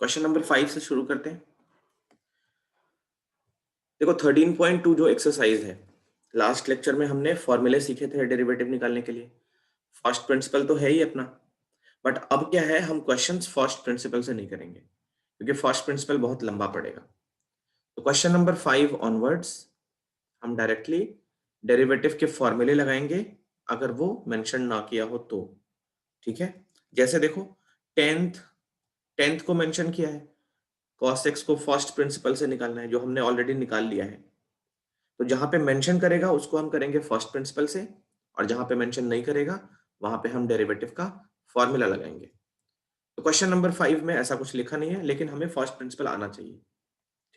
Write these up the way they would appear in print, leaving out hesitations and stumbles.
Question number 5 से शुरू करते हैं। देखो 13.2 जो एक्सरसाइज है, लास्ट लेक्चर में हमने फॉर्मूले सीखे थे डेरिवेटिव निकालने के लिए। फर्स्ट प्रिंसिपल तो है ही अपना, बट अब क्या है, हम क्वेश्चंस फर्स्ट प्रिंसिपल से नहीं करेंगे क्योंकि फर्स्ट प्रिंसिपल बहुत लंबा पड़ेगा। तो क्वेश्चन नंबर 5 ऑनवर्ड्स हम डायरेक्टली डेरिवेटिव के फॉर्मूले लगाएंगे अगर वो मेंशन ना किया हो तो। ठीक है, जैसे देखो टेंथ टेंथ को मेंशन किया है, cos x को फर्स्ट प्रिंसिपल से निकालना है जो हमने ऑलरेडी निकाल लिया है। तो जहां पे मेंशन करेगा उसको हम करेंगे फर्स्ट प्रिंसिपल से, और जहां पे मेंशन नहीं करेगा वहां पे हम डेरिवेटिव का फॉर्मूला लगाएंगे। तो क्वेश्चन नंबर 5 में ऐसा कुछ लिखा नहीं है, लेकिन हमें फर्स्ट प्रिंसिपल आना चाहिए।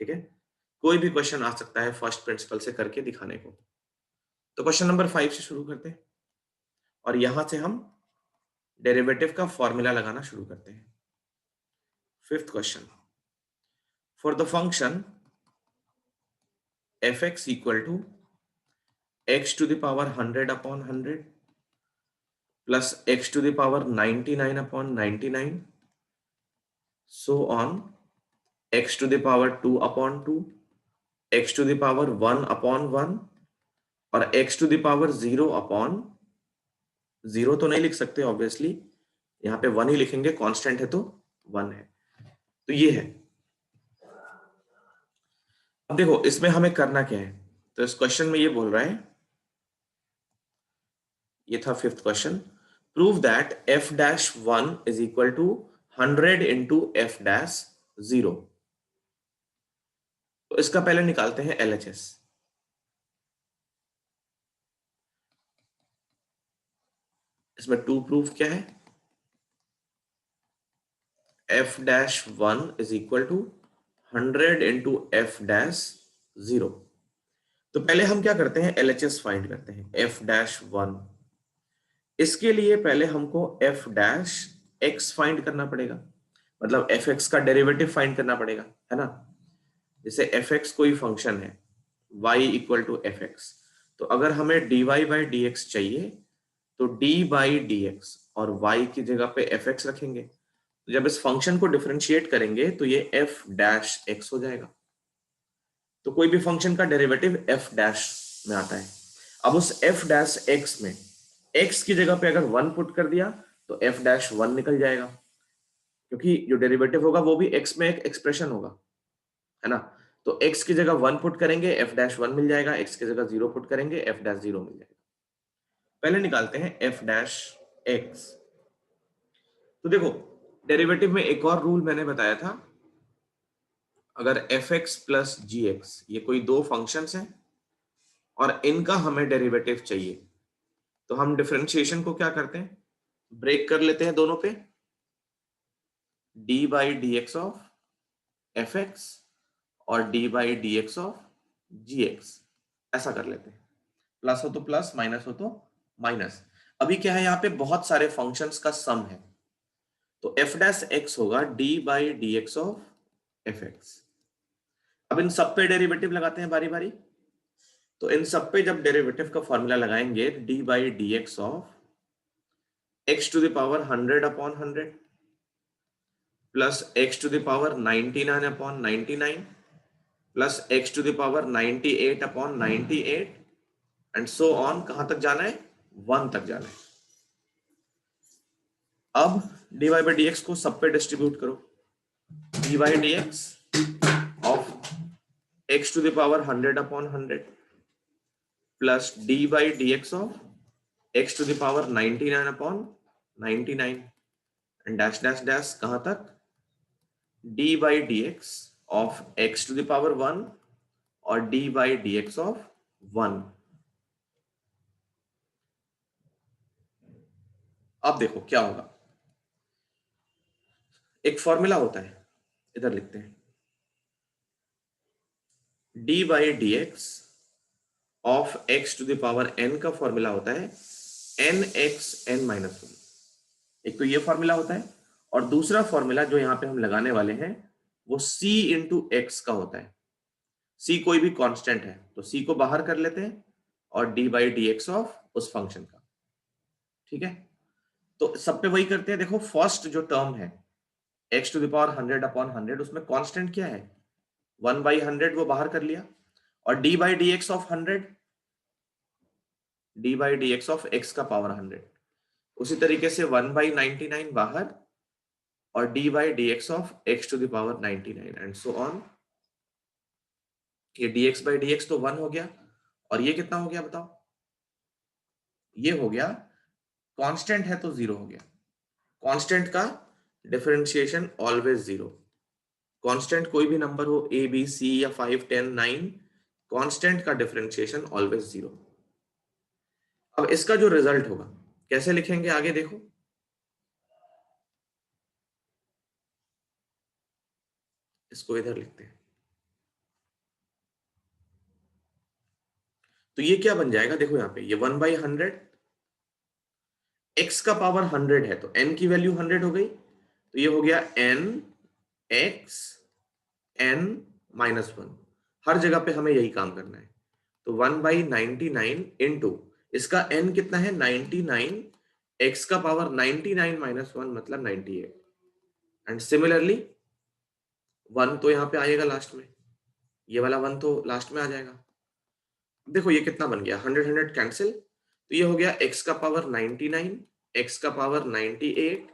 ठीक है, कोई भी क्वेश्चन आ सकता है फर्स्ट प्रिंसिपल से करके दिखाने को। तो क्वेश्चन नंबर 5 से शुरू करते हैं और यहां से हम डेरिवेटिव का फॉर्मूला लगाना शुरू करते हैं। Fifth question, for the function fx equal to x to the power 100 upon 100 plus x to the power 99 upon 99 so on x to the power 2 upon 2 x to the power 1 upon 1 और x to the power 0 upon 0 तो नहीं लिख सकते obviously, यहाँ पे 1 ही लिखेंगे, constant है तो 1 है। तो ये है। अब देखो इसमें हमें करना क्या है, तो इस क्वेश्चन में ये बोल रहा है, ये था fifth question, prove that f dash 1 is equal to 100 into f dash 0। तो इसका पहले निकालते हैं LHS। इसमें टू प्रूफ क्या है, f dash 1 is equal to 100 into f dash 0। तो पहले हम क्या करते हैं, LHS फाइंड करते हैं f डैश 1। इसके लिए पहले हमको f डैश x फाइंड करना पड़ेगा, मतलब fx का डेरिवेटिव फाइंड करना पड़ेगा, है ना। जैसे fx कोई फंक्शन है y इक्वल टू fx, तो अगर हमें dy बाई dx चाहिए तो d बाई dx और y की जगह पे fx रखेंगे। तो जब इस फंक्शन को डिफरेंशिएट करेंगे तो ये f डैश x हो जाएगा। तो कोई भी फंक्शन का डेरिवेटिव f डैश में आता है। अब उस f डैश x में x की जगह पे अगर 1 पुट कर दिया तो f डैश 1 निकल जाएगा, क्योंकि जो डेरिवेटिव होगा वो भी x में एक एक्सप्रेशन होगा, है ना। तो x की जगह 1 पुट करेंगे f डैश 1 मिल जाएगा, x की जगह 0 पुट करेंगे f डैश 0 मिल जाएगा। पहले निकालते हैं f डैश x। तो देखो डेरिवेटिव में एक और रूल मैंने बताया था, अगर fx प्लस gx ये कोई दो फंक्शंस हैं और इनका हमें डेरिवेटिव चाहिए, तो हम डिफरेंशिएशन को क्या करते हैं, ब्रेक कर लेते हैं दोनों पे, d by D x of fx और d by D x of gx, ऐसा कर लेते हैं। प्लस हो तो प्लस, माइनस हो तो माइनस। अभी क्या है, यहाँ पे बहुत सारे फंक्शंस का सम है, तो f डैश x होगा d by D x of fx। अब इन सब पे डेरिवेटिव लगाते हैं बारी बारी। तो इन सब पे जब डेरिवेटिव का फॉर्मूला लगाएंगे, d by D x of x to the power 100 upon 100 plus x to the power 99 upon 99 plus x to the power 98 upon 98 and so on, कहां तक जाना है, 1 तक जाना है। अब dy बाई डी एक्स को सब पे डिस्ट्रीब्यूट करो, dy by D x of x to the power 100 upon 100 plus d by D x of x to the power 99 upon 99 and dash dash dash कहां तक, d by D x of x to the power 1 और d by D x of 1। अब देखो क्या होगा, एक formula होता है, इधर लिखते हैं, d by D x of x to the power n का फॉर्मूला होता है nxn-1। एक तो ये फॉर्मूला होता है, और दूसरा फॉर्मूला जो यहां पे हम लगाने वाले हैं वो c इंटू एक्स का होता है। c कोई भी कांस्टेंट है तो c को बाहर कर लेते हैं और d by D x of उस फंक्शन का। ठीक है, तो सब पे वही करते हैं। देखो फर्स्ट जो टर्म है x to the power 100 upon 100, उसमें कांस्टेंट क्या है 1/100, वो बाहर कर लिया, और d by D x of 100, d by D x of x का पावर 100, उसी तरीके से 1/99 बाहर, और d by D x of x to the power 99 and so on. ये dx बाई डी एक्स तो 1 हो गया, और ये कितना हो गया बताओ, ये हो गया, कांस्टेंट है तो 0 हो गया। कांस्टेंट का डिफरेंशिएशन ऑलवेज 0। कांस्टेंट कोई भी नंबर हो, a b c या 5 10 9, कांस्टेंट का डिफरेंशिएशन ऑलवेज 0। अब इसका जो रिजल्ट होगा कैसे लिखेंगे आगे देखो, इसको इधर लिखते हैं। तो ये क्या बन जाएगा, देखो यहाँ पे ये 1/100, x का पावर 100 है तो n की वैल्यू 100 हो गई, तो ये हो गया n x n -1। हर जगह पे हमें यही काम करना है। तो 1/99 इंटू इसका n कितना है 99, x का पावर 99 -1 मतलब 98, एंड सिमिलरली 1 तो यहाँ पे आएगा लास्ट में, ये वाला 1 तो लास्ट में आ जाएगा। देखो ये कितना बन गया, 100 100 कैंसिल, तो ये हो गया x का पावर 99, x का पावर 98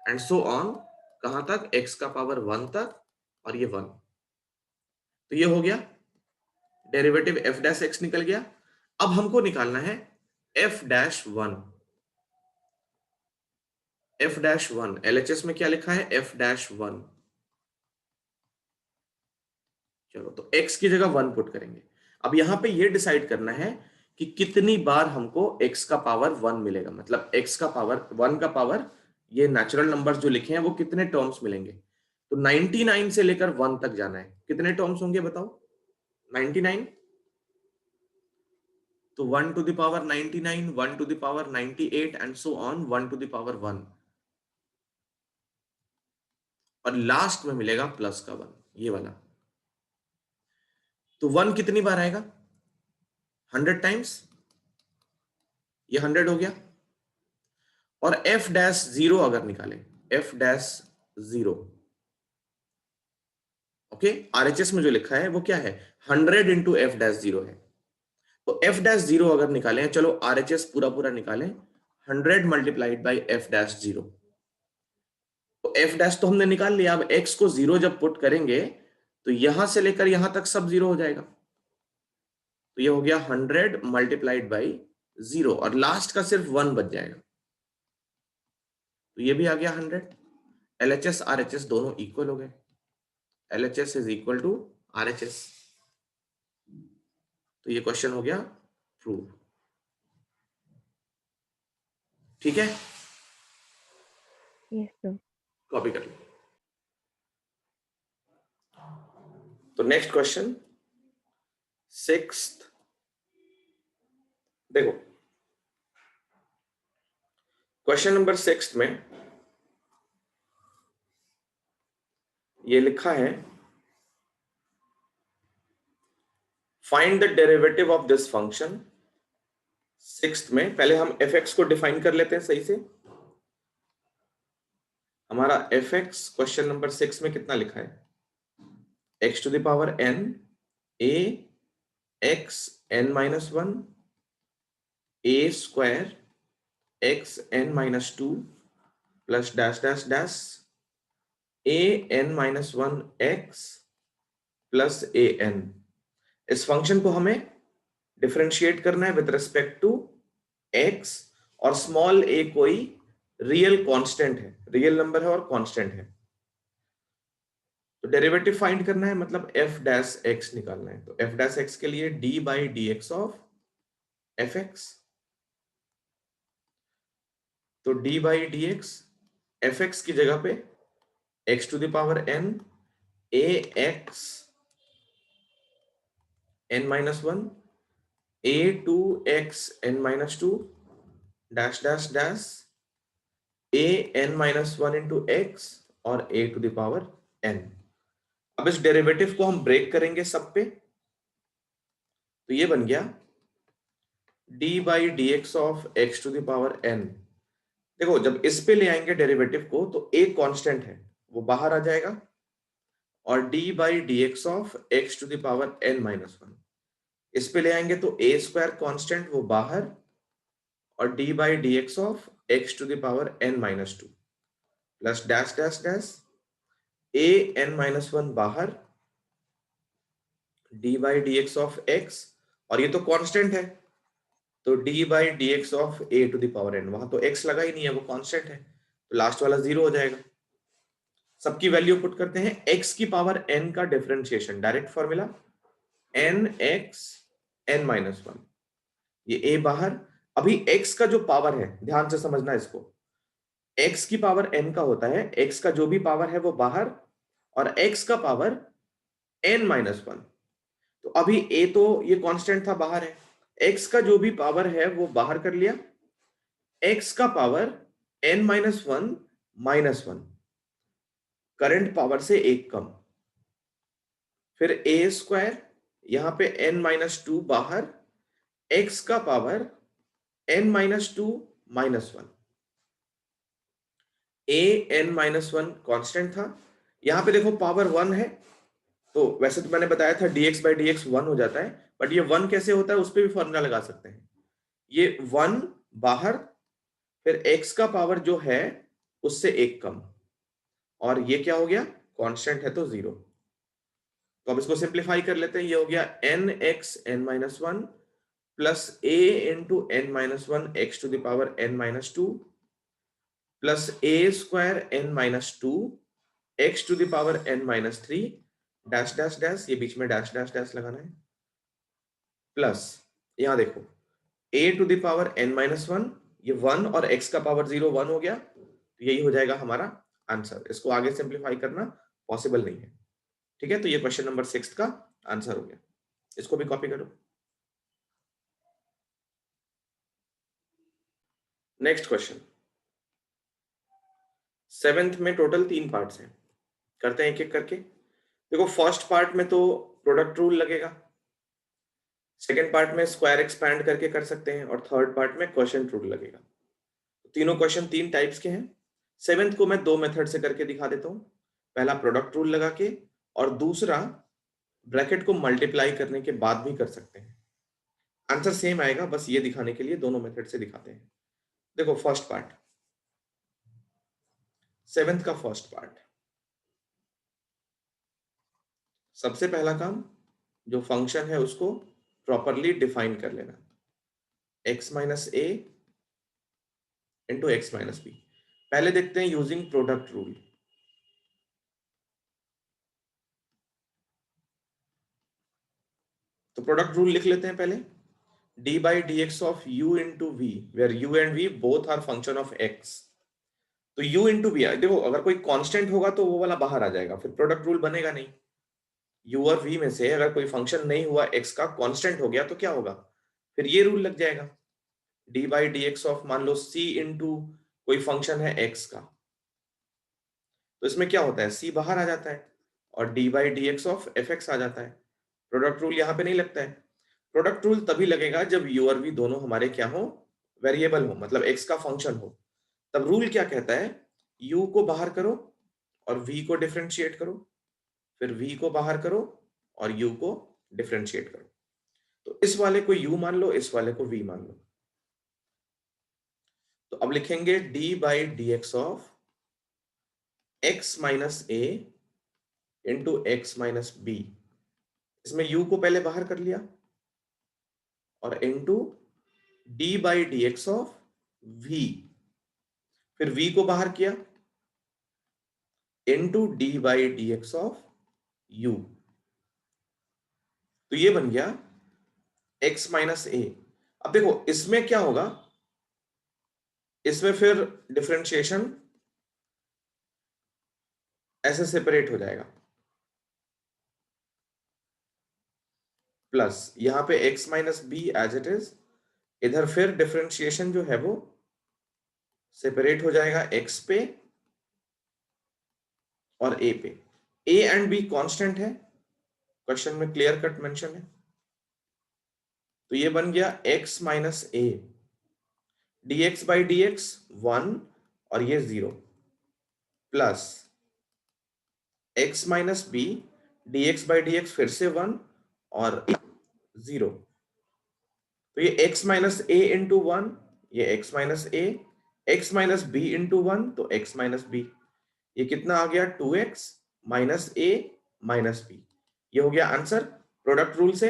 एंड सो ऑन, कहां तक, x का पावर 1 तक, और ये 1। तो ये हो गया डेरिवेटिव f डैश x निकल गया। अब हमको निकालना है f dash 1। f dash 1 LHS में क्या लिखा है, f डैश 1। चलो तो x की जगह 1 पुट करेंगे। अब यहां पे ये डिसाइड करना है कि कितनी बार हमको x का पावर 1 मिलेगा, मतलब x का पावर 1 का पावर, ये नेचुरल नंबर्स जो लिखे हैं वो कितने टर्म्स मिलेंगे। तो 99 से लेकर 1 तक जाना है, कितने टर्म्स होंगे बताओ 99, तो 1 to the power 99, 1 to the power 98 and so on 1 to the power 1, और लास्ट में मिलेगा प्लस का 1, ये वाला। तो 1 कितनी बार आएगा 100 टाइम्स, ये 100 हो गया। और f डैश 0 अगर निकालें, f डैश 0, ओके, RHS में जो लिखा है वो क्या है 100 इंटू एफ डैश 0 है। तो f डैश 0 अगर निकालें, चलो RHS पूरा पूरा निकालें, 100 मल्टीप्लाइड बाई f डैश 0। तो f डैश तो हमने निकाल लिया, अब x को 0 जब पुट करेंगे तो यहां से लेकर यहां तक सब 0 हो जाएगा। तो ये हो गया 100 मल्टीप्लाइड बाई 0, और लास्ट का सिर्फ 1 बच जाएगा, तो ये भी आ गया 100। LHS RHS दोनों इक्वल हो गए, LHS is equal to RHS। तो ये क्वेश्चन हो गया प्रूव, ठीक है, यस सर। कॉपी कर लो। तो नेक्स्ट क्वेश्चन 6th, देखो क्वेश्चन नंबर 6 में ये लिखा है, find the derivative of this function. 6th में पहले हम fx को डिफाइन कर लेते हैं सही से। हमारा fx क्वेश्चन नंबर 6 में कितना लिखा है, x to the power n a x n minus 1 a square x n minus 2 plus dash dash dash a n minus 1 x plus a n। इस फंक्शन को हमें डिफरेंशिएट करना है विद रिस्पेक्ट टू x, और small a कोई real constant है, real number है और कांस्टेंट है। तो डेरिवेटिव फाइंड करना है, मतलब f डैश x निकालना है। तो f डैश x के लिए d by D x of fx, तो d बाई डी एक्स fx की जगह पे x to the power n ax n minus 1 a2x n minus 2 dash dash dash a n minus 1 into x और a to the power n। अब इस derivative को हम ब्रेक करेंगे सब पे, तो ये बन गया d by D x of x to the power n। देखो जब इस पे ले आएंगे डेरिवेटिव को तो एक कांस्टेंट है वो बाहर आ जाएगा, और d by D x of x to the power n minus one, इस पे ले आएंगे तो ए स्क्वायर कॉन्स्टेंट वो बाहर, और d by D x of x to the power n minus two plus dash dash dash a n minus one बाहर, d by D x of x, और ये तो कांस्टेंट है, तो d by D x of a to the power n, वहां तो x लगा ही नहीं है, वो कांस्टेंट है, तो लास्ट वाला 0 हो जाएगा। सबकी वैल्यू पुट करते हैं, x की पावर n का differentiation, direct formula n x n minus one, ये a बाहर। अभी x का जो पावर है, ध्यान से समझना इसको, x की पावर n का होता है, x का जो भी पावर है वो बाहर, और x का पावर n माइनस वन। तो अभी a तो ये कांस्टेंट था, बाहर है, x का जो भी पावर है वो बाहर कर लिया, x का power n minus one minus one, current power से एक कम, फिर a स्क्वायर, यहां पे n माइनस टू बाहर, x का power n minus to minus one, a n minus one constant था, यहां पे देखो पावर वन है, तो वैसे तो मैंने बताया था dx by D x one हो जाता है, बट ये वन कैसे होता है उस पर भी फॉर्मूला लगा सकते हैं, ये वन बाहर, फिर x का पावर जो है उससे एक कम, और ये क्या हो गया, कांस्टेंट है तो 0। तो अब इसको सिंप्लीफाई कर लेते हैं, ये हो गया n x n minus one plus a into n minus one x to the power n minus two plus a square n minus two x to the power n minus three, dash dash dash, ये बीच में dash dash dash लगाना है, plus यहां देखो a to the power n minus one, ये one, और x का पावर 0 वन हो गया, तो यही हो जाएगा हमारा आंसर। इसको आगे सिंप्लीफाई करना पॉसिबल नहीं है, ठीक है। तो ये क्वेश्चन नंबर 6 का आंसर हो गया, इसको भी कॉपी करो। नेक्स्ट क्वेश्चन, 7th में टोटल 3 पार्ट्स हैं, करते हैं एक एक करके। देखो फर्स्ट पार्ट में तो प्रोडक्ट रूल लगेगा, सेकेंड पार्ट में स्क्वायर एक्सपैंड करके कर सकते हैं, और थर्ड पार्ट में क्वेश्चन रूल लगेगा। तीनों क्वेश्चन 3 टाइप्स के हैं। 7th को मैं 2 मेथड से करके दिखा देता हूं, पहला प्रोडक्ट रूल लगा के, और दूसरा ब्रैकेट को मल्टीप्लाई करने के बाद भी कर सकते हैं, आंसर सेम आएगा, बस ये दिखाने के लिए दोनों मेथड से दिखाते हैं। देखो फर्स्ट पार्ट, 7th का फर्स्ट पार्ट, सबसे पहला काम, जो फंक्शन है उसको प्रॉपरली डिफाइन कर लेना, x minus a into x minus b. पहले देखते हैं यूजिंग प्रोडक्ट रूल। तो प्रोडक्ट रूल लिख लेते हैं पहले, d by D x of u into v, where u and v both are function of x। तो u इंटू वी, देखो अगर कोई कांस्टेंट होगा तो वो वाला बाहर आ जाएगा, फिर प्रोडक्ट रूल बनेगा नहीं। u और v में से अगर कोई फंक्शन नहीं हुआ x का, कांस्टेंट हो गया, तो क्या होगा, फिर ये रूल लग जाएगा, d by D x of, मान लो c इंटू कोई फंक्शन है x का, तो इसमें क्या होता है, c बाहर आ जाता है, और d by D x of f x आ जाता है। प्रोडक्ट रूल यहाँ पे नहीं लगता है। प्रोडक्ट रूल तभी लगेगा जब u और v दोनों हमारे क्या हो, वेरिएबल हो, मतलब x का फंक्शन हो। तब रूल क्या कहता है, u को बाहर करो और v को डिफरेंशिएट करो, फिर v को बाहर करो और u को डिफरेंशिएट करो। तो इस वाले को u मान लो, इस वाले को v मान लो। तो अब लिखेंगे d by D x of x minus a into x minus b, इसमें u को पहले बाहर कर लिया, और into d by D x of v, फिर v को बाहर किया, into d by D x of u। तो ये बन गया x माइनस ए। अब देखो इसमें क्या होगा, इसमें फिर डिफरेंशिएशन ऐसे सेपरेट हो जाएगा, प्लस यहां पे x minus b as it is, इधर फिर डिफरेंशिएशन जो है वो सेपरेट हो जाएगा x पे और a पे। a एंड b कांस्टेंट है, क्वेश्चन में क्लियर कट मेंशन है, तो ये बन गया x minus a, d x by D x one, और ये 0, plus x minus b dx by D x फिर से 1 और 0। तो ये x minus a into one, ये x minus a, x minus b into one तो x माइनस बी, ये कितना आ गया 2x माइनस ए माइनस बी। ये हो गया आंसर प्रोडक्ट रूल से।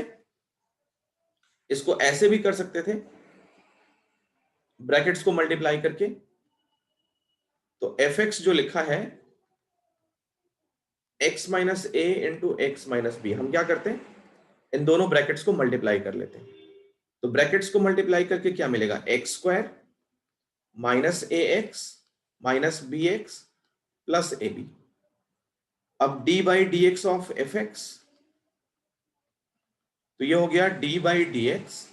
इसको ऐसे भी कर सकते थे ब्रैकेट्स को मल्टीप्लाई करके। तो fx जो लिखा है x minus a into x minus B, हम क्या करते हैं इन दोनों ब्रैकेट्स को मल्टीप्लाई कर लेते हैं। तो ब्रैकेट्स को मल्टीप्लाई करके क्या मिलेगा, x square minus a x minus b x plus a b. अब d by D x of f x, तो ये हो गया d by D x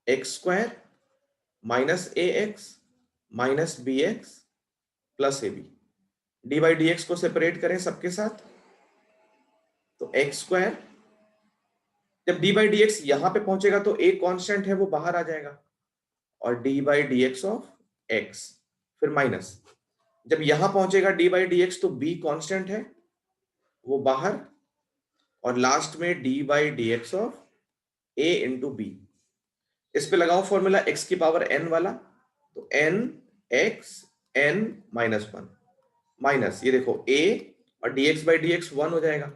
x square minus a x minus b x plus a b. D by D x को separate करें सबके साथ, तो एक्स स्क्वायर, जब डी बाई डी एक्स यहां पे पहुंचेगा तो एक कांस्टेंट है वो बाहर आ जाएगा, और d by D x of x, फिर माइनस, जब यहां पहुंचेगा डी बाई डी एक्स तो बी कांस्टेंट है वो बाहर, और लास्ट में d by D x of a into b. इस पे लगाओ फॉर्मूला एक्स की पावर एन वाला, तो n x n minus one minus, ये देखो a और dx by D x one हो जाएगा,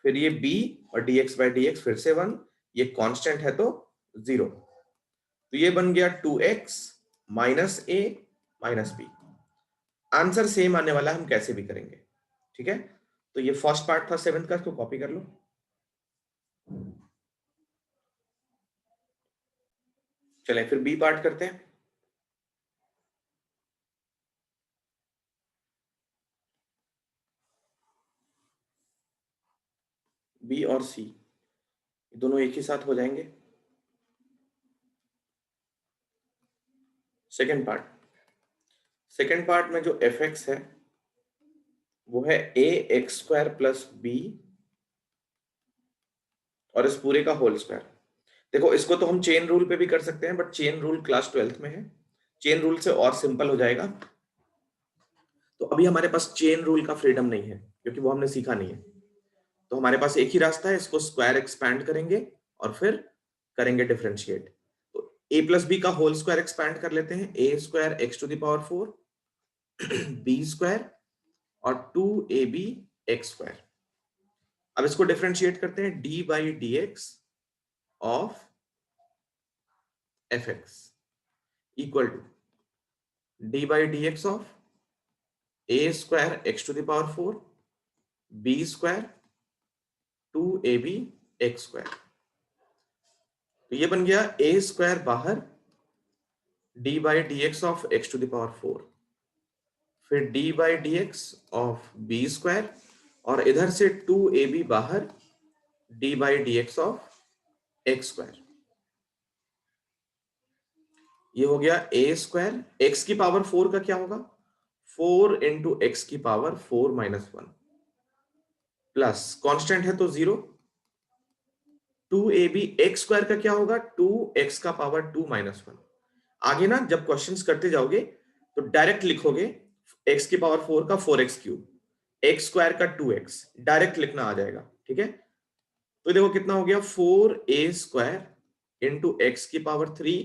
फिर ये b और dx बाई डी एक्स फिर से वन, ये कांस्टेंट है तो 0। तो ये बन गया 2x माइनस ए माइनस बी। आंसर सेम आने वाला, हम कैसे भी करेंगे, ठीक है। तो ये फर्स्ट पार्ट था 7th का, इसको कॉपी कर लो। चले फिर बी पार्ट करते हैं। बी और सी दोनों एक ही साथ हो जाएंगे। सेकेंड पार्ट में जो एफ एक्स है वो है ए एक्स स्क्वायर प्लस बी और इस पूरे का होल स्क्वायर। देखो इसको तो हम चेन रूल पे भी कर सकते हैं, but chain rule class 12th में है, चेन रूल से और सिंपल हो जाएगा। तो अभी हमारे पास चेन रूल का फ्रीडम नहीं है क्योंकि वो हमने सीखा नहीं है। तो हमारे पास एक ही रास्ता है, इसको स्क्वायर एक्सपैंड करेंगे और फिर करेंगे डिफरेंशिएट। तो ए प्लस बी का होल स्क्वायर एक्सपैंड कर लेते हैं, a square x to the power 4 b square और 2ab एक्स स्क्वायर। अब इसको डिफरेंशिएट करते हैं, d by D x of f x equal to d by D x of a square x to the power 4 b square 2ab x square. तो ये बन गया a square बाहर, d by D x of x to the power 4, फिर d by D x of b square, और इधर से 2ab बाहर, d by D x of x square. ये हो गया ए स्क्वायर, एक्स की पावर 4 का क्या होगा, 4 इंटू एक्स की पावर 4 माइनस 1 प्लस कांस्टेंट है तो 0, 2ab एक्स स्क्वायर का क्या होगा, 2x का पावर 2 माइनस 1। आगे ना जब क्वेश्चंस करते जाओगे तो डायरेक्ट लिखोगे x की पावर 4 का 4x क्यूब, एक्स स्क्वायर का 2x, डायरेक्ट लिखना आ जाएगा, ठीक है। तो देखो कितना हो गया, 4a स्क्वायर इंटू एक्स की power 3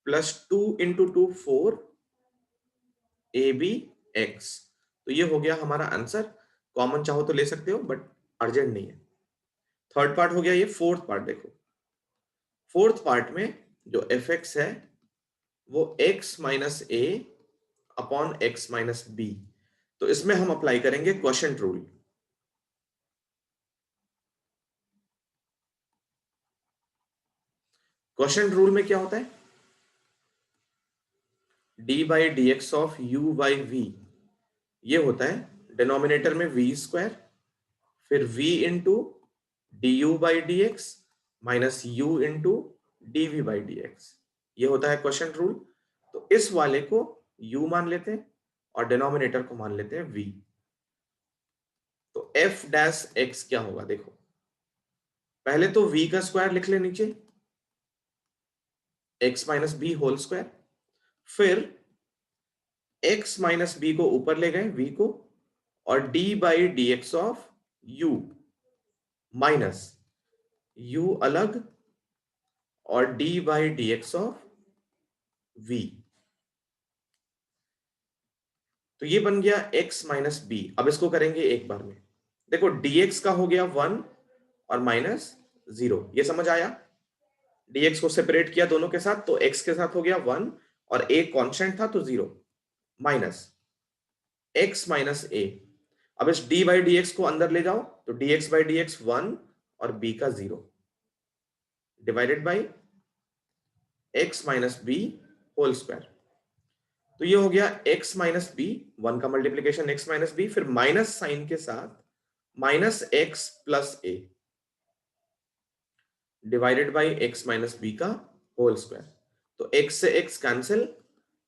plus 2 into 2 4 ab x। तो ये हो गया हमारा आंसर। कॉमन चाहो तो ले सकते हो बट अर्जेंट नहीं है। थर्ड पार्ट हो गया ये। फोर्थ पार्ट देखो, फोर्थ पार्ट में जो एफ एक्स है वो x माइनस ए अपॉन एक्स माइनस बी। तो इसमें हम अप्लाई करेंगे क्वोशंट रूल। क्वोशंट रूल में क्या होता है, d by D x of u by v, ये होता है डिनोमिनेटर में v स्क्वायर, फिर v into d u by D x minus u into d v by D x, ये होता है क्वोशंट रूल। तो इस वाले को u मान लेते हैं और डिनोमिनेटर को मान लेते हैं v। तो f डैश x क्या होगा, देखो पहले तो v का स्क्वायर लिख ले नीचे, x minus b whole square, फिर x माइनस बी को ऊपर ले गए v को, और d by D x of u minus u अलग और d by D x of v. तो ये बन गया x माइनस बी। अब इसको करेंगे एक बार में। देखो dx का हो गया 1 और माइनस 0, ये समझ आया। dx को सेपरेट किया दोनों के साथ, तो x के साथ हो गया 1 और a कांस्टेंट था तो 0 माइनस x माइनस a। अब इस d बाई डी एक्स को अंदर ले जाओ तो dx बाई डी एक्स 1 और b का 0 divided by x minus b whole square. तो ये हो गया x माइनस बी, 1 का मल्टीप्लीकेशन x माइनस बी, फिर माइनस साइन के साथ minus x plus a divided by x minus b का होल स्क्वायर। तो x से x कैंसिल,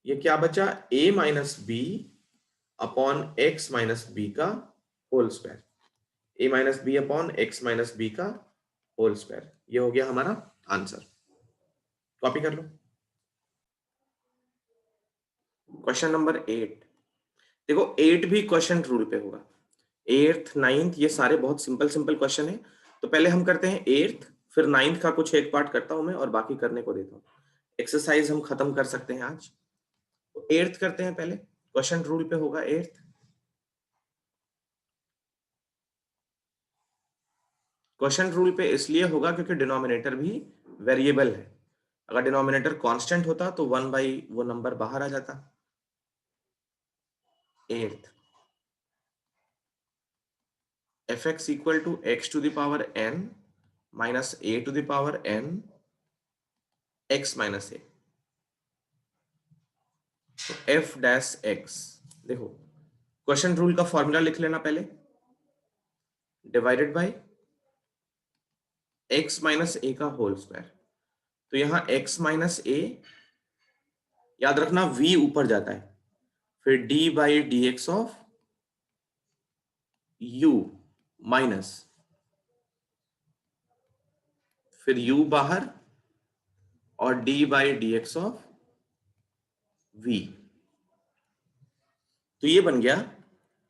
ये क्या बचा a minus b upon x minus b का whole square, a minus b upon x minus b का होल स्क्वायर। ये हो गया हमारा आंसर। कॉपी कर लो। Question number 8। देखो 8 भी क्वेश्चन रूल पे होगा। 8th 9th ये सारे बहुत सिंपल सिंपल क्वेश्चन है। तो पहले हम करते हैं 8th, फिर 9th का कुछ एक पार्ट करता हूं मैं और बाकी करने को देता हूँ। एक्सरसाइज हम खत्म कर सकते हैं आज। तो 8th करते हैं पहले, क्वेश्चन रूल पे होगा 8th। क्वेश्चन रूल पे इसलिए होगा क्योंकि डिनोमिनेटर भी वेरिएबल है। अगर डिनोमिनेटर कांस्टेंट होता तो 1 बाई वो नंबर बाहर आ जाता। 8th fx equal to x to the power n minus a to the power n x minus a। तो f डैश x, देखो क्वेश्चन रूल का फॉर्मूला लिख लेना पहले, divided by x minus a का होल स्क्वायर। तो यहां x minus a, याद रखना v ऊपर जाता है, फिर d by D x of u minus, फिर u बाहर और d by D x of v। तो ये बन गया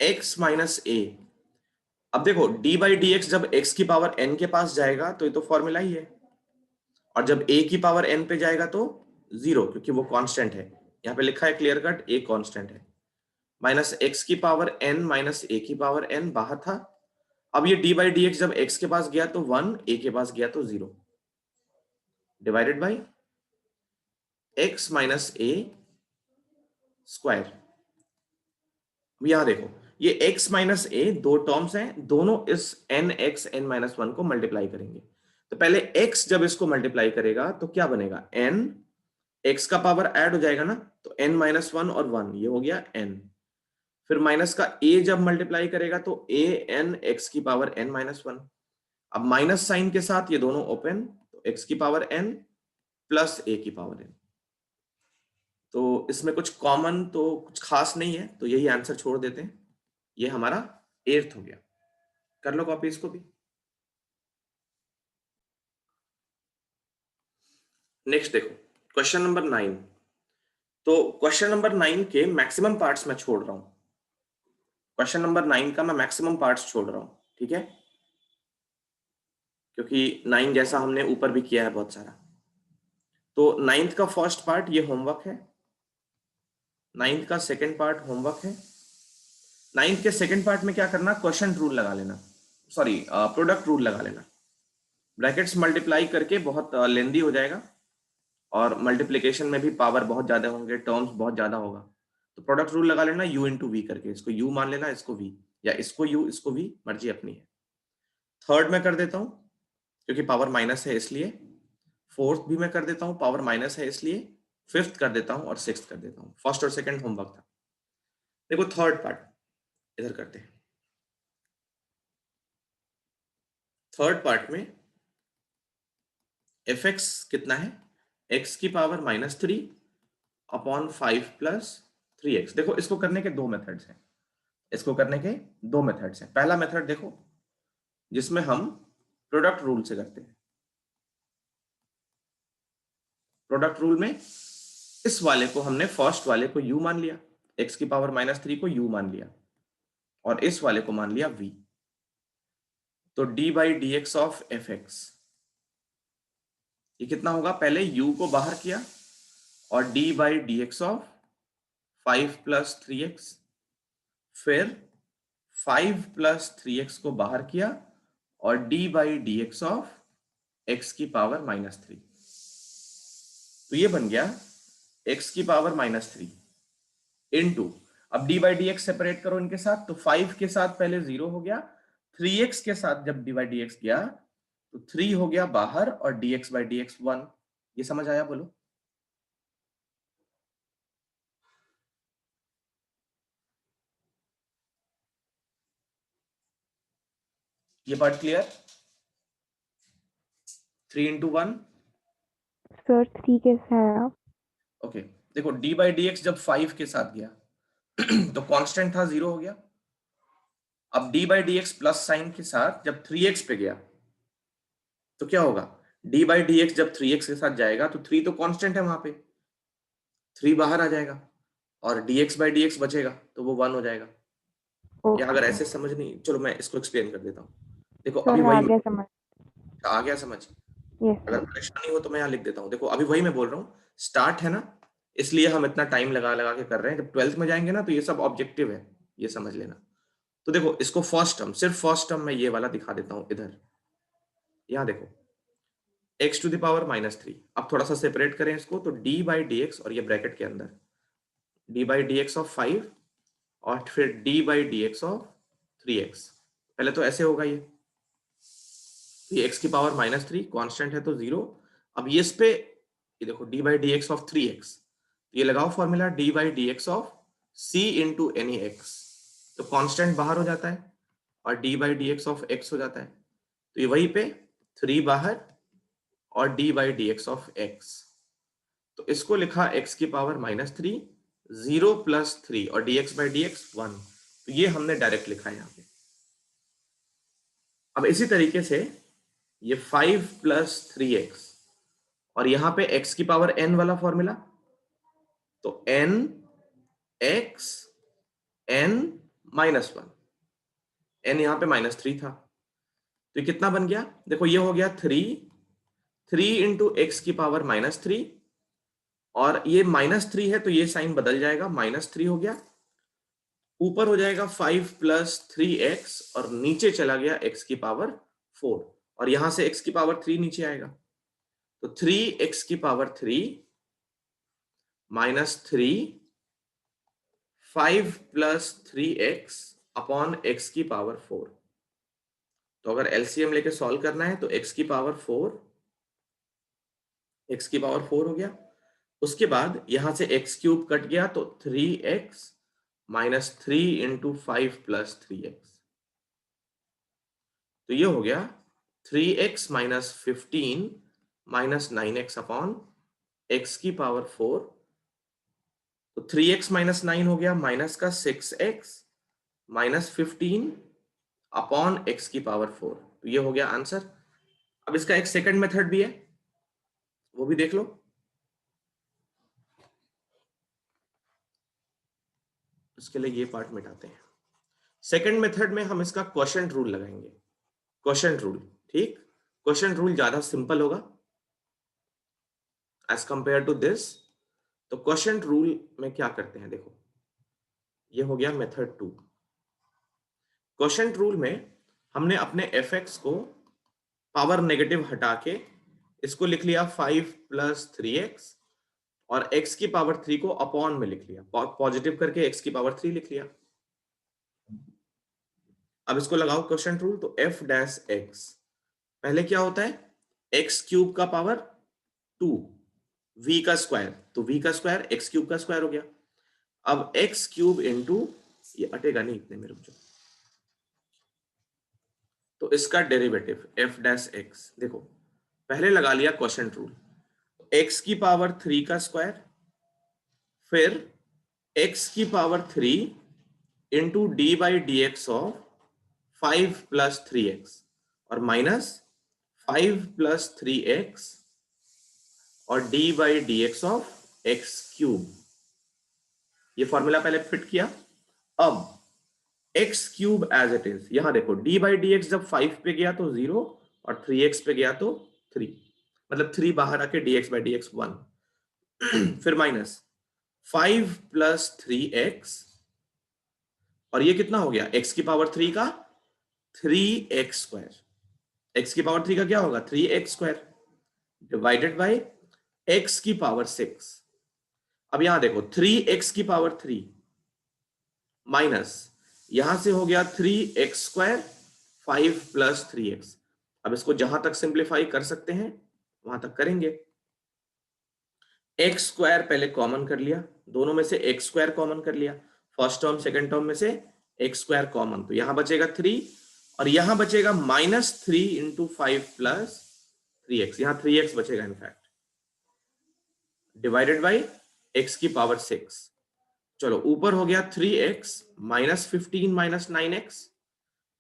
x माइनस a। अब देखो d बाई डी एक्स जब x की पावर n के पास जाएगा तो ये तो फॉर्मूला ही है, और जब a की पावर n पे जाएगा तो 0, क्योंकि वो कांस्टेंट है। यहां पे लिखा है क्लियर कट a कांस्टेंट है। माइनस x की पावर n माइनस a की पावर n बाहर था। अब ये d बाई डी एक्स जब x के पास गया तो 1, a के पास गया तो 0 divided by x minus a square. यहां देखो ये x माइनस a दो टर्म्स हैं, दोनों इस n x n माइनस 1 को मल्टीप्लाई करेंगे। तो पहले x जब इसको मल्टीप्लाई करेगा तो क्या बनेगा, n, x का पावर ऐड हो जाएगा ना, तो n माइनस 1 और 1 ये हो गया n। फिर माइनस का a जब मल्टीप्लाई करेगा तो a n x की पावर n माइनस 1। अब माइनस साइन के साथ ये दोनों ओपन, तो x की पावर n प्लस a की पावर n। तो इसमें कुछ कॉमन तो कुछ खास नहीं है, तो यही आंसर छोड़ देते हैं। ये हमारा 8th हो गया। कर लो कॉपी इसको भी। नेक्स्ट देखो क्वेश्चन नंबर 9। तो क्वेश्चन नंबर 9 के मैक्सिमम पार्ट्स मैं छोड़ रहा हूं। क्वेश्चन नंबर 9 का मैं मैक्सिमम पार्ट्स छोड़ रहा हूं, ठीक है, क्योंकि 9 जैसा हमने ऊपर भी किया है बहुत सारा। तो 9th का फर्स्ट पार्ट ये होमवर्क है, 9th का सेकंड पार्ट होमवर्क है। 9th के सेकंड पार्ट में क्या करना, क्वेश्चन रूल लगा लेना, सॉरी प्रोडक्ट रूल लगा लेना। ब्रैकेट्स मल्टीप्लाई करके बहुत लेंदी हो जाएगा, और मल्टीप्लीकेशन में भी पावर बहुत ज्यादा होंगे, टर्म्स बहुत ज्यादा होगा। तो प्रोडक्ट रूल लगा लेना u इंटू वी करके, इसको u मान लेना, इसको v, या इसको u इसको v, मर्जी अपनी है। थर्ड में कर देता हूं क्योंकि पावर माइनस है इसलिए। फोर्थ भी मैं कर देता हूं, पावर माइनस है इसलिए। फिफ्थ कर देता हूं और सिक्स्थ कर देता हूं। फर्स्ट और सेकंड होमवर्क था। देखो थर्ड पार्ट इधर करते हैं। थर्ड पार्ट में एफ एक्स कितना है, x की power minus 3 upon 5 plus 3x। देखो इसको करने के दो मेथड्स हैं, इसको करने के दो मेथड्स हैं। पहला मेथड देखो जिसमें हम प्रोडक्ट रूल से करते हैं। प्रोडक्ट रूल में इस वाले को हमने फर्स्ट वाले को u मान लिया, x की पावर माइनस 3 को u मान लिया, और इस वाले को मान लिया v। तो d by D x of f x ये कितना होगा, पहले u को बाहर किया और d by D x of 5 plus 3x, फिर 5 प्लस 3x को बाहर किया और d by D x of x की पावर -3। तो ये बन गया x की पावर -3 इनटू, अब d by D x separate करो इनके साथ, तो 5 के साथ पहले 0 हो गया, 3x के साथ जब d बाई डी एक्स गया तो 3 हो गया बाहर और dx बाई डी एक्स 1। ये समझ आया बोलो? ये पार्ट क्लियर? 3 इंटू 1। सर 3 कैसे आया? ओके, देखो d बाई डी एक्स जब 5 के साथ गया तो कांस्टेंट था, 0 हो गया। अब d by D x plus sign के साथ जब 3x पे गया तो क्या होगा, d बाई डी एक्स जब 3x के साथ जाएगा तो 3 तो कांस्टेंट है वहां पे, 3 बाहर आ जाएगा और dx बाई डी एक्स बचेगा तो वो 1 हो जाएगा। या ओके अगर सर। ऐसे समझ नहीं, चलो मैं इसको एक्सप्लेन कर देता हूँ। देखो सर अभी आ वही गया समझ। आ गया समझ। यस अगर सर। परेशानी हो तो मैं यहाँ लिख देता हूँ। देखो अभी वही मैं बोल रहा हूँ, स्टार्ट है ना, इसलिए हम इतना टाइम लगा लगा के कर रहे हैं। जब 12th में जाएंगे ना तो ये सब ऑब्जेक्टिव है, ये समझ लेना। तो देखो इसको फर्स्ट टर्म, सिर्फ फर्स्ट टर्म में ये वाला दिखा देता हूँ इधर। यहाँ देखो x टू द पावर -3। अब थोड़ा सा सेपरेट करें इसको, तो d बाई डी एक्स और ये ब्रैकेट के अंदर d by D x of 5 और फिर d by D x of 3x। पहले तो ऐसे होगा ये x की पावर -3 कांस्टेंट है तो 0। अब ये इस पे ये देखो d by D x of 3x, ये लगाओ formula d by D x of c into any x, तो कांस्टेंट बाहर हो जाता है और d by D x of x हो जाता है। तो ये वहीं पे 3 बाहर और d by D x of x। तो इसको लिखा x की पावर -3, 0 प्लस 3 और dx बाई डी एक्स 1। तो ये हमने डायरेक्ट लिखा है यहाँ पे। अब इसी तरीके से ये 5 प्लस 3x और यहाँ पे x की पावर n वाला फॉर्मूला, तो n x n -1, n यहाँ पे -3 था, तो ये कितना बन गया, देखो ये हो गया 3 इंटू एक्स की पावर -3 और ये -3 है तो ये साइन बदल जाएगा, -3 हो गया, ऊपर हो जाएगा 5 प्लस 3x और नीचे चला गया x की पावर 4 और यहां से x की पावर 3 नीचे आएगा, तो 3x की power 3 -3 5 plus 3x upon x की पावर 4। तो अगर एलसीएम लेके सॉल्व करना है तो x की पावर 4 हो गया। उसके बाद यहां से x क्यूब कट गया तो 3x -3 इंटू 5 प्लस 3x, तो ये हो गया 3x minus 15 minus 9x upon x की पावर 4। तो 3x माइनस 9 हो गया माइनस का 6x माइनस 15 अपॉन x की पावर 4। तो ये हो गया आंसर। अब इसका एक सेकंड मेथड भी है, वो भी देख लो। इसके लिए ये पार्ट मिटाते हैं। सेकंड मेथड में हम इसका क्वोशंट रूल लगाएंगे। क्वोशंट रूल, ठीक, क्वोशंट रूल ज्यादा सिंपल होगा एज कंपेयर टू दिस। तो क्वोशंट रूल में क्या करते हैं, देखो ये हो गया मेथड 2। क्वोशंट रूल में हमने अपने fx को पावर नेगेटिव हटा के इसको लिख लिया 5 प्लस 3x और x की पावर 3 को अपॉन में लिख लिया, पॉजिटिव करके x की पावर 3 लिख लिया। अब इसको लगाओ क्वोशंट रूल, तो f डैश x पहले क्या होता है, x क्यूब का पावर 2 v का स्क्वायर, तो v का स्क्वायर x क्यूब का स्क्वायर हो गया। अब x क्यूब इंटू, ये अटेगा नहीं इतने में, रुक जाओ, तो इसका डेरिवेटिव f डैश x, देखो पहले लगा लिया क्वोशंट रूल, x की पावर 3 का स्क्वायर फिर x की power 3 into d by D x of 5 plus 3x और माइनस 5 प्लस 3x और d by D x of x cube. ये फॉर्मूला पहले फिट किया। अब x cube as it is. यहां देखो डी बाई डी एक्स जब 5 पे गया तो 0 और 3x पे गया तो 3, मतलब 3 बाहर आके dx बाई डी एक्स 1। फिर माइनस 5 प्लस 3x, और ये कितना हो गया x की पावर 3 का 3x स्क्वायर। x की पावर 3 का क्या होगा 3x square divided by x की पावर 6। अब यहां देखो 3x की पावर 3 माइनस यहां से हो गया 3x स्क्वायर 5 प्लस 3x। अब इसको जहां तक सिंप्लीफाई कर सकते हैं वहां तक करेंगे। एक्स स्क्वायर पहले कॉमन कर लिया, दोनों में से एक्स स्क्वायर कॉमन कर लिया, फर्स्ट टर्म सेकंड टर्म में से एक्स स्क्वायर कॉमन, तो यहां बचेगा 3 और यहां बचेगा -3 इंटू 5 प्लस 3x, यहां 3x बचेगा इनफैक्ट, डिवाइडेड बाई x की पावर 6। चलो ऊपर हो गया 3x minus 15 minus 9x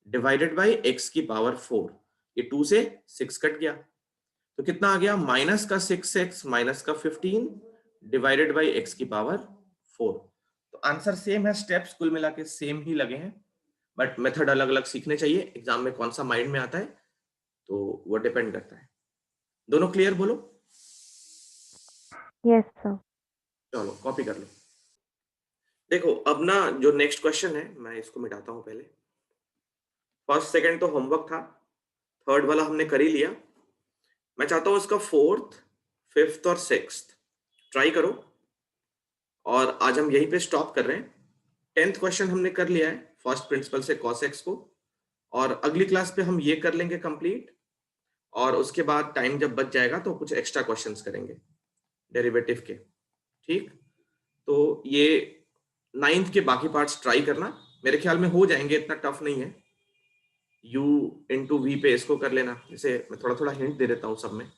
divided by x की पावर 4। ये 2 से 6 कट गया तो कितना आ गया माइनस का 6x माइनस का 15 डिवाइडेड बाई x की पावर 4। तो आंसर सेम है, स्टेप्स कुल मिला के सेम ही लगे हैं, बट मेथड अलग अलग सीखने चाहिए। एग्जाम में कौन सा माइंड में आता है तो वो डिपेंड करता है। दोनों क्लियर बोलो? Yes sir. चलो कॉपी कर लो। देखो अब ना जो नेक्स्ट क्वेश्चन है मैं इसको मिटाता हूं पहले। फर्स्ट सेकंड तो होमवर्क था, थर्ड वाला हमने कर ही लिया। मैं चाहता हूं इसका फोर्थ, फिफ्थ और सिक्स्थ ट्राई करो, और आज हम यहीं पे स्टॉप कर रहे हैं। 10th क्वेश्चन हमने कर लिया है फर्स्ट प्रिंसिपल से cos x को, और अगली क्लास पे हम ये कर लेंगे कंप्लीट, और उसके बाद टाइम जब बच जाएगा तो कुछ एक्स्ट्रा क्वेश्चंस करेंगे डेरिवेटिव के। ठीक, तो ये 9th के बाकी पार्ट्स ट्राई करना, मेरे ख्याल में हो जाएंगे, इतना टफ नहीं है। u इंटू वी पे इसको कर लेना, जैसे मैं थोड़ा थोड़ा हिंट दे देता हूँ सब में।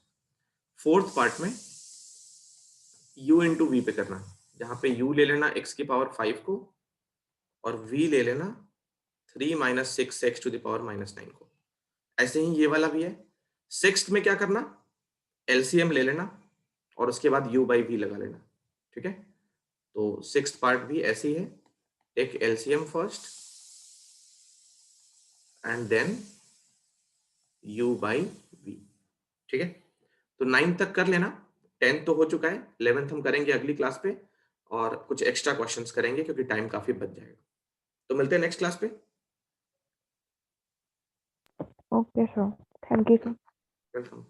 फोर्थ पार्ट में u इंटू वी पे करना, जहां पे u ले लेना x की पावर 5 को और v ले लेना 3 minus 6x to the power -9 को। ऐसे ही ये वाला भी है। सिक्स्थ में क्या करना, एलसीएम ले लेना और उसके बाद u बाई वी लगा लेना। ठीक है, तो सिक्स्थ पार्ट भी ऐसे ही है, take LCM first and then u by v. ठीक है, तो 9 तक कर लेना, 10 तो हो चुका है, 11th हम करेंगे अगली क्लास पे, और कुछ एक्स्ट्रा क्वेश्चंस करेंगे क्योंकि टाइम काफी बच जाएगा। तो मिलते हैं नेक्स्ट क्लास पे। Okay sir, thank you sir. Welcome.